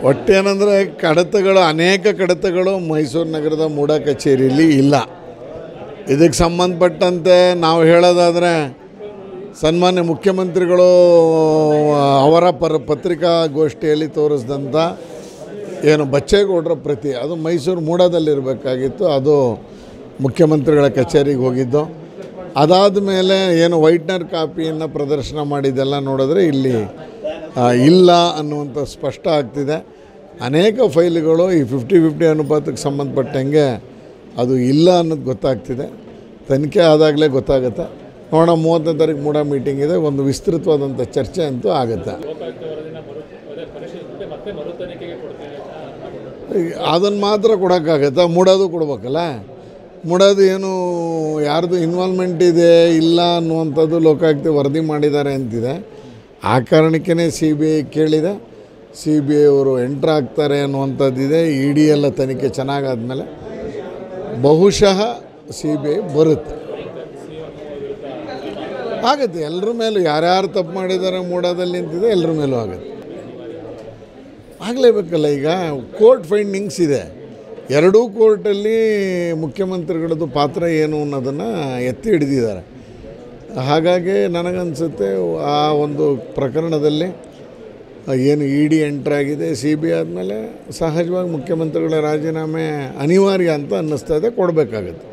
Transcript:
ಒಟ್ಟೇನೆಂದರೆ ಕಡತಗಳು ಅನೇಕ ಕಡತಗಳು ಮೈಸೂರು ನಗರದ ಮೂಡ ಕಚೇರಿಯಲ್ಲಿ ಇಲ್ಲ. ಇದಕ್ಕೆ ಸಂಬಂಧಪಟ್ಟಂತೆ ನಾವು ಹೇಳೋದಾದರೆ ಸನ್ಮಾನ್ಯ ಮುಖ್ಯಮಂತ್ರಿಗಳು ಅವರ ಪತ್ರಿಕಾಗೋಷ್ಠಿಯಲ್ಲಿ ತೋರಿಸಿದಂಥ ಏನು ಬಚ್ಚೇಗೌಡರ ಪ್ರತಿ ಅದು ಮೈಸೂರು ಮೂಡದಲ್ಲಿರಬೇಕಾಗಿತ್ತು, ಅದು ಮುಖ್ಯಮಂತ್ರಿಗಳ ಕಚೇರಿಗೆ ಹೋಗಿದ್ದು. ಅದಾದ ಮೇಲೆ ಏನು ವೈಟ್ನರ್ ಕಾಪಿಯನ್ನು ಪ್ರದರ್ಶನ ಮಾಡಿದ್ದೆಲ್ಲ ನೋಡಿದ್ರೆ ಇಲ್ಲಿ ಇಲ್ಲ ಅನ್ನುವಂಥ ಸ್ಪಷ್ಟ ಆಗ್ತಿದೆ. ಅನೇಕ ಫೈಲ್ಗಳು ಈ 50-50 ಅನುಪಾತಕ್ಕೆ ಸಂಬಂಧಪಟ್ಟಂಗೆ ಅದು ಇಲ್ಲ ಅನ್ನೋದು ಗೊತ್ತಾಗ್ತಿದೆ. ತನಿಖೆ ಆದಾಗಲೇ ಗೊತ್ತಾಗುತ್ತೆ. ನೋಡೋಣ, 30ನೇ ತಾರೀಕು ಮೂಡ ಮೀಟಿಂಗ್ ಇದೆ, ಒಂದು ವಿಸ್ತೃತವಾದಂಥ ಚರ್ಚೆ ಅಂತೂ ಆಗುತ್ತೆ. ಅದನ್ನು ಮಾತ್ರ ಕೊಡೋಕ್ಕಾಗತ್ತಾ? ಮೂಡೋದು ಕೊಡ್ಬೇಕಲ್ಲ. ಮೂಡೋದು ಏನು ಯಾರ್ದು ಇನ್ವಾಲ್ವ್ಮೆಂಟ್ ಇದೆ ಇಲ್ಲ ಅನ್ನುವಂಥದ್ದು ಲೋಕಾಯುಕ್ತ ವರದಿ ಮಾಡಿದ್ದಾರೆ ಅಂತಿದೆ. ಆ ಕಾರಣಕ್ಕೇ CBI ಕೇಳಿದೆ. CBI ಅವರು ಎಂಟ್ರ್ ಆಗ್ತಾರೆ ಅನ್ನುವಂಥದ್ದಿದೆ. ED ಎಲ್ಲ ತನಿಖೆ ಚೆನ್ನಾಗಾದ್ಮೇಲೆ ಬಹುಶಃ CBI ಬರುತ್ತೆ. ಆಗುತ್ತೆ, ಎಲ್ಲರ ಮೇಲೂ ಯಾರ್ಯಾರು ತಪ್ಪು ಮಾಡಿದ್ದಾರೆ ಮೂಡದಲ್ಲಿ ನಿಂತಿದೆ ಎಲ್ಲರ ಮೇಲೂ ಆಗುತ್ತೆ. ಆಗಲೇಬೇಕಲ್ಲ. ಈಗ ಕೋರ್ಟ್ ಫೈಂಡಿಂಗ್ಸ್ ಇದೆ, ಎರಡೂ ಕೋರ್ಟಲ್ಲಿ ಮುಖ್ಯಮಂತ್ರಿಗಳದ್ದು ಪಾತ್ರ ಏನು ಅನ್ನೋದನ್ನು ಎತ್ತಿ ಹಿಡಿದಿದ್ದಾರೆ. ಹಾಗಾಗಿ ನನಗನ್ಸುತ್ತೆ ಆ ಒಂದು ಪ್ರಕರಣದಲ್ಲಿ ಏನು ED ಎಂಟ್ರಾಗಿದೆ, CBI ಆದಮೇಲೆ ಸಹಜವಾಗಿ ಮುಖ್ಯಮಂತ್ರಿಗಳ ರಾಜೀನಾಮೆ ಅನಿವಾರ್ಯ ಅಂತ ಅನ್ನಿಸ್ತಾ ಇದೆ, ಕೊಡಬೇಕಾಗತ್ತೆ.